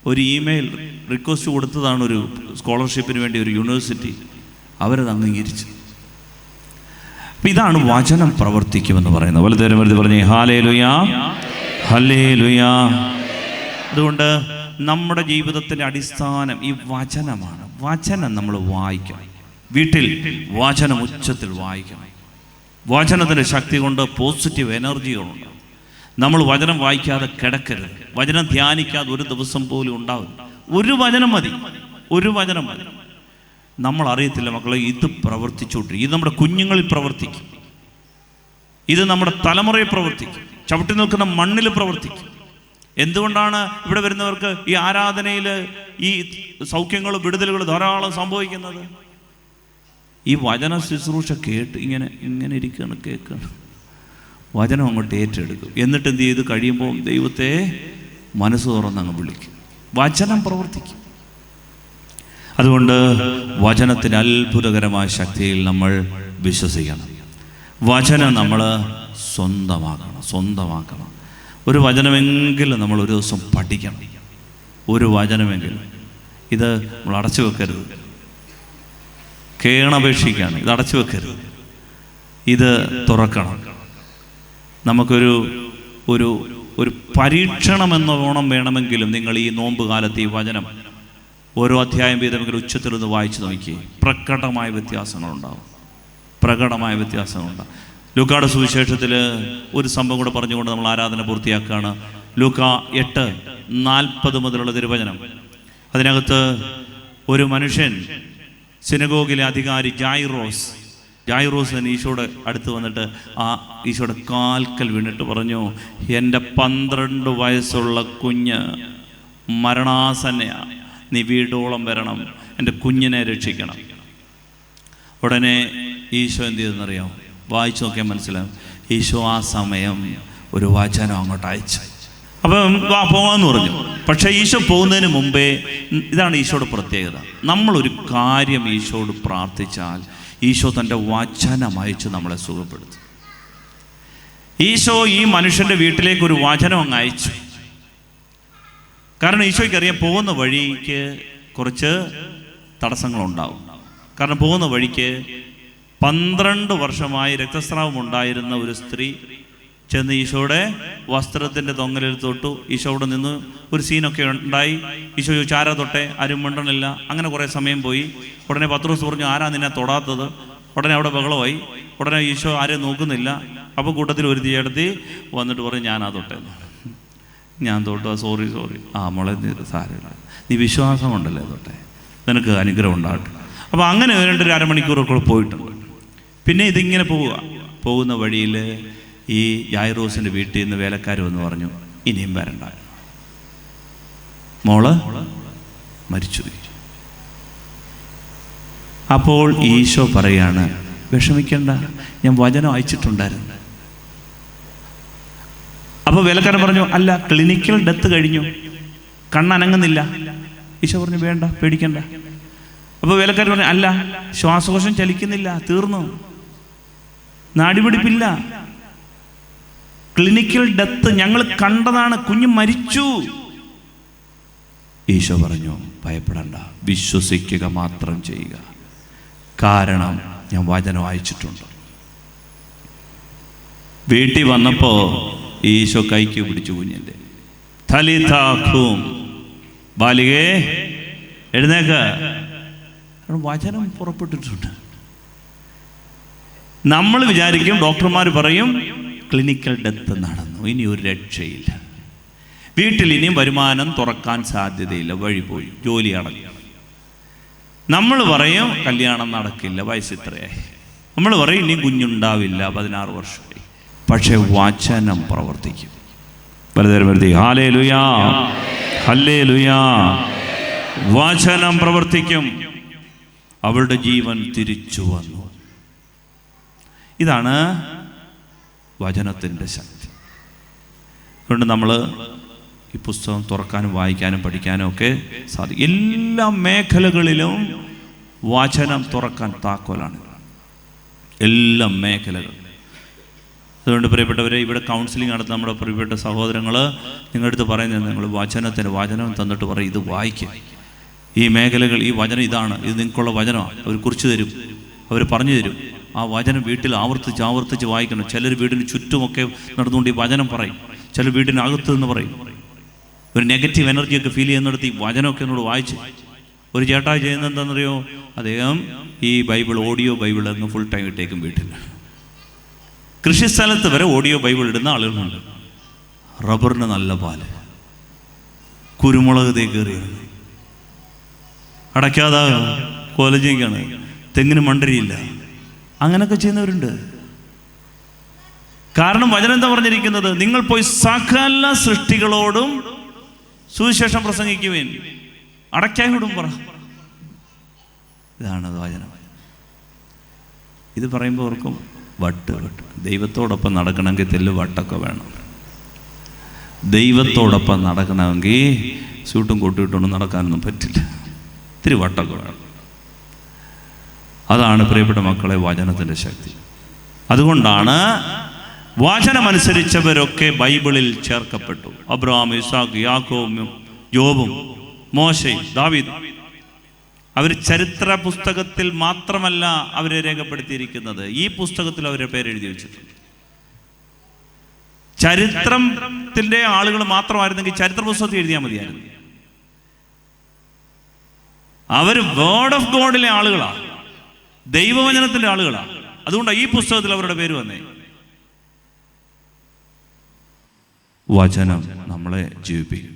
ഒരു ഇമെയിൽ റിക്വസ്റ്റ് കൊടുത്തതാണ് ഒരു സ്കോളർഷിപ്പിന് വേണ്ടി ഒരു യൂണിവേഴ്സിറ്റി. അവരത് അംഗീകരിച്ചു. അപ്പം ഇതാണ് വചനം പ്രവർത്തിക്കുമെന്ന് പറയുന്നത്. വലുതേരം വെറുതെ പറഞ്ഞേ ഹല്ലേലൂയാ, ഹല്ലേലൂയാ. അതുകൊണ്ട് നമ്മുടെ ജീവിതത്തിൻ്റെ അടിസ്ഥാനം ഈ വചനമാണ്. വചനം നമ്മൾ വായിക്കണം. വീട്ടിൽ വചനം ഉച്ചത്തിൽ വായിക്കണം. വചനത്തിൻ്റെ ശക്തി കൊണ്ട് പോസിറ്റീവ് എനർജികളുണ്ട്. നമ്മൾ വചനം വായിക്കാതെ കിടക്കരുത്. വചനം ധ്യാനിക്കാതെ ഒരു ദിവസം പോലും ഉണ്ടാവും. ഒരു വചനം മതി. നമ്മൾ അറിയത്തില്ല മക്കളെ, ഇത് പ്രവർത്തിച്ചുകൊണ്ടിരിക്കും. ഇത് നമ്മുടെ കുഞ്ഞുങ്ങളിൽ പ്രവർത്തിക്കും, ഇത് നമ്മുടെ തലമുറയിൽ പ്രവർത്തിക്കും, ചവിട്ടി നിൽക്കുന്ന മണ്ണിൽ പ്രവർത്തിക്കും. എന്തുകൊണ്ടാണ് ഇവിടെ വരുന്നവർക്ക് ഈ ആരാധനയിൽ ഈ സൗഖ്യങ്ങളും വിടുതലുകളും ധാരാളം സംഭവിക്കുന്നത്? ഈ വചന ശുശ്രൂഷ കേട്ട് ഇങ്ങനെ ഇരിക്കുകയാണ്, കേൾക്കുകയാണ്. വചനം അങ്ങോട്ട് ഏറ്റെടുക്കും. എന്നിട്ട് എന്ത് ചെയ്ത് കഴിയുമ്പോൾ ദൈവത്തെ മനസ്സ് തുറന്ന് അങ്ങ് വിളിക്കും. വചനം പ്രവർത്തിക്കും. അതുകൊണ്ട് വചനത്തിൻ്റെ അത്ഭുതകരമായ ശക്തിയിൽ നമ്മൾ വിശ്വസിക്കണം. വചനം നമ്മൾ സ്വന്തമാക്കണം. ഒരു വചനമെങ്കിലും നമ്മൾ ഒരു ദിവസം പഠിക്കണം. ഒരു വചനമെങ്കിലും. ഇത് നമ്മൾ അടച്ചു വെക്കരുത്. കേണപേക്ഷിക്കാണ്, ഇത് അടച്ചു വെക്കരുത്. ഇത് തുറക്കണം. നമുക്കൊരു ഒരു ഒരു പരീക്ഷണം എന്നോണം വേണമെങ്കിലും നിങ്ങൾ ഈ നോമ്പ് കാലത്ത് ഈ വചനം ഓരോ അധ്യായം വീതമെങ്കിലും ഉച്ചത്തിലൊന്ന് വായിച്ചു നോക്കി. പ്രകടമായ വ്യത്യാസങ്ങളുണ്ടാവും. ലൂക്കായുടെ സുവിശേഷത്തിൽ ഒരു സംഭവം കൂടെ പറഞ്ഞുകൊണ്ട് നമ്മൾ ആരാധന പൂർത്തിയാക്കുകയാണ്. ലൂക്ക 8:40 മുതലുള്ള തിരുവചനം. അതിനകത്ത് ഒരു മനുഷ്യൻ, സിനഗോഗിലെ അധികാരി ജായിറോസ് തന്നെ ഈശോയുടെ അടുത്ത് വന്നിട്ട് ആ ഈശോയുടെ കാൽക്കൽ വീണിട്ട് പറഞ്ഞു, എൻ്റെ 12 വയസ്സുള്ള കുഞ്ഞ് മരണാസന്നയാണ്, നീ വീടോളം വരണം, എൻ്റെ കുഞ്ഞിനെ രക്ഷിക്കണം. ഉടനെ ഈശോ എന്ത് ചെയ്തെന്നറിയാം? വായിച്ചു നോക്കിയാൽ മനസ്സിലാവും. ഈശോ ആ സമയം ഒരു വചനം അങ്ങോട്ട് അയച്ചു. അപ്പം പോകാമെന്ന് പറഞ്ഞു. പക്ഷേ ഈശോ പോകുന്നതിന് മുമ്പേ, ഇതാണ് ഈശോയുടെ പ്രത്യേകത, നമ്മളൊരു കാര്യം ഈശോയോട് പ്രാർത്ഥിച്ചാൽ ഈശോ തൻ്റെ വചനം അയച്ച് നമ്മളെ സുഖപ്പെടുത്തും. ഈശോ ഈ മനുഷ്യൻ്റെ വീട്ടിലേക്ക് ഒരു വചനം അങ്ങ് അയച്ചു. കാരണം ഈശോയ്ക്കറിയാം പോകുന്ന വഴിക്ക് കുറച്ച് തടസ്സങ്ങളുണ്ടാവും. കാരണം പോകുന്ന വഴിക്ക് 12 വർഷമായി രക്തസ്രാവം ഉണ്ടായിരുന്ന ഒരു സ്ത്രീ ചെന്ന് ഈശോയുടെ വസ്ത്രത്തിൻ്റെ തൊങ്ങലിൽ തൊട്ടു. ഈശോ അവിടെ നിന്ന് ഒരു സീനൊക്കെ ഉണ്ടായി. ഈശോ ചോദിച്ചു, ആരാ തൊട്ടെ? ആരും മിണ്ടണില്ല. അങ്ങനെ കുറേ സമയം പോയി. ഉടനെ പത്രോസ് പറഞ്ഞു, ആരാ നിന്നെ തൊടാത്തത്? ഉടനെ അവിടെ ബഹളമായി. ഉടനെ ഈശോ ആരെയും നോക്കുന്നില്ല. അപ്പോൾ കൂട്ടത്തിൽ ഒരു ചേട്ടത്തി വന്നിട്ട് പറഞ്ഞു, ഞാനാ തൊട്ടേന്ന്. ഞാൻ തൊട്ടു. സോറി മോളെ, സാരമില്ല, നീ വിശ്വാസം കൊണ്ടല്ലേ തൊട്ടെ, നിനക്ക് അനുഗ്രഹം ഉണ്ടാകട്ടെ. അപ്പോൾ അങ്ങനെ 2-2.5 മണിക്കൂറൊക്കെ പോയിട്ടുണ്ട്. പിന്നെ ഇതിങ്ങനെ പോകുന്ന വഴിയിൽ ഈ ജായിറോസിൻ്റെ വീട്ടിൽ നിന്ന് വേലക്കാർ വന്ന് പറഞ്ഞു, ഇനിയും വരണ്ട, മോള് മരിച്ചു. അപ്പോൾ ഈശോ പറയാണ്, വിഷമിക്കണ്ട, ഞാൻ വചനം അയച്ചിട്ടുണ്ടായിരുന്നു. അപ്പോൾ വേലക്കാരൻ പറഞ്ഞു, അല്ല, ക്ലിനിക്കൽ ഡെത്ത് കഴിഞ്ഞു, കണ്ണനങ്ങുന്നില്ല. ഈശോ പറഞ്ഞു, വേണ്ട, പേടിക്കണ്ട. അപ്പോൾ വേലക്കാരൻ പറഞ്ഞു, അല്ല, ശ്വാസകോശം ചലിക്കുന്നില്ല, തീർന്നു, നാടിപിടിപ്പില്ല, ക്ലിനിക്കൽ ഡെത്ത് ഞങ്ങൾ കണ്ടതാണ്, കുഞ്ഞ് മരിച്ചു. ഈശോ പറഞ്ഞു, ഭയപ്പെടണ്ട, വിശ്വസിക്കുക മാത്രം ചെയ്യുക, കാരണം ഞാൻ വചനം അയച്ചിട്ടുണ്ട്. വീട്ടിൽ വന്നപ്പോൾ ഈശോ കൈക്ക് പിടിച്ചു കുഞ്ഞിൻ്റെ. തലിതാഖും, ബാലികേ എഴുന്നേക്ക. വചനം പുറപ്പെട്ടിട്ടുണ്ട്. നമ്മൾ വിചാരിക്കും, ഡോക്ടർമാർ പറയും ക്ലിനിക്കൽ ഡെത്ത് നടന്നു, ഇനി ഒരു രക്ഷയില്ല, വീട്ടിൽ ഇനിയും വരുമാനം തുറക്കാൻ സാധ്യതയില്ല, വഴി പോയി, ജോലി അടങ്ങി. നമ്മൾ പറയും കല്യാണം നടക്കില്ല, വയസ്സ് ഇത്രയായി. നമ്മൾ പറയും ഇനി കുഞ്ഞുണ്ടാവില്ല, 16 വർഷമായി. പക്ഷെ വചനം പ്രവർത്തിക്കും. പലതരം വരുത്തി ഹല്ലേലൂയാ, ഹല്ലേലൂയാ. വചനം പ്രവർത്തിക്കും. അവളുടെ ജീവൻ തിരിച്ചു വന്നു. ഇതാണ് വചനത്തിൻ്റെ ശക്തി. അതുകൊണ്ട് നമ്മൾ ഈ പുസ്തകം തുറക്കാനും വായിക്കാനും പഠിക്കാനും ഒക്കെ സാധിക്കും. എല്ലാ മേഖലകളിലും വചനം തുറക്കാൻ താക്കോലാണ്, എല്ലാ മേഖലകളും. അതുകൊണ്ട് പ്രിയപ്പെട്ടവരെ, ഇവിടെ കൗൺസിലിംഗ് നടത്തുന്ന നമ്മുടെ പ്രിയപ്പെട്ട സഹോദരങ്ങൾ, നിങ്ങളുടെ അടുത്ത് പറയുന്നത്, നിങ്ങൾ വചനം തന്നിട്ട് പറയും, ഇത് വായിക്കുക, ഈ മേഖലകൾ, ഈ വചനം ഇതാണ്, ഇത് നിങ്ങൾക്കുള്ള വചനമാണ്. അവർ കുറിച്ച് തരും, അവർ പറഞ്ഞു തരും. ആ വചനം വീട്ടിൽ ആവർത്തിച്ച് വായിക്കണം. ചിലർ വീടിന് ചുറ്റുമൊക്കെ നടന്നുകൊണ്ട് ഈ വചനം പറയും, ചിലർ വീടിനകത്ത് നിന്ന് പറയും. ഒരു നെഗറ്റീവ് എനർജിയൊക്കെ ഫീൽ ചെയ്യുന്നിടത്ത് ഈ വചനമൊക്കെ എന്നോട് വായിച്ച്. ഒരു ചേട്ടാ ചെയ്യുന്നത് എന്താണെന്നറിയോ? അദ്ദേഹം ഈ ഓഡിയോ ബൈബിൾ അങ്ങ് ഫുൾ ടൈം ഇട്ടേക്കും വീട്ടിൽ. കൃഷിസ്ഥലത്ത് വരെ ഓഡിയോ ബൈബിൾ ഇടുന്ന ആളുകളുണ്ട്. റബ്ബറിന് നല്ല പാല്, കുരുമുളക് തേക്കേറിയാണ്, അടയ്ക്കാതെ കോലജിക്കാണ്, തെങ്ങിന് മണ്ടരിയില്ല, അങ്ങനെയൊക്കെ ചെയ്യുന്നവരുണ്ട്. കാരണം വചനം എന്താ പറഞ്ഞിരിക്കുന്നത്? നിങ്ങൾ പോയി സകല സൃഷ്ടികളോടും സുവിശേഷം പ്രസംഗിക്കുവേൻ, അടയ്ക്കാൻ വിടും പറ. ഇതാണ് വചനം. ഇത് പറയുമ്പോൾ ഓർക്കും, വട്ട് ദൈവത്തോടൊപ്പം നടക്കണമെങ്കിൽ തെല്ല് വട്ടൊക്കെ വേണം. ദൈവത്തോടൊപ്പം നടക്കണമെങ്കിൽ സ്യൂട്ടും കൊട്ടിയിട്ടൊന്നും നടക്കാനൊന്നും പറ്റില്ല, ഇത്തിരി വട്ടൊക്കെ വേണം. അതാണ് പ്രിയപ്പെട്ട മക്കളെ വചനത്തിൻ്റെ ശക്തി. അതുകൊണ്ടാണ് വചനമനുസരിച്ചവരൊക്കെ ബൈബിളിൽ ചേർക്കപ്പെട്ടു. അബ്രഹാം, ഇസാഖ്, യാക്കോബും, യോബും, മോശയും, ദാവീദ്. അവർ ചരിത്ര പുസ്തകത്തിൽ മാത്രമല്ല അവരെ രേഖപ്പെടുത്തിയിരിക്കുന്നത്, ഈ പുസ്തകത്തിൽ അവരുടെ പേരെഴുതി വെച്ചിട്ടുണ്ട്. ചരിത്രത്തിൻ്റെ ആളുകൾ മാത്രമായിരുന്നെങ്കിൽ ചരിത്ര പുസ്തകത്തിൽ എഴുതിയാൽ മതിയായിരുന്നു. അവർ വേർഡ് ഓഫ് ഗോഡിലെ ആളുകളാണ്, ദൈവവചനത്തിൻ്റെ ആളുകളാണ്. അതുകൊണ്ടാണ് ഈ പുസ്തകത്തിൽ അവരുടെ പേര് വന്നേ. വചനം നമ്മളെ ജീവിപ്പിക്കും.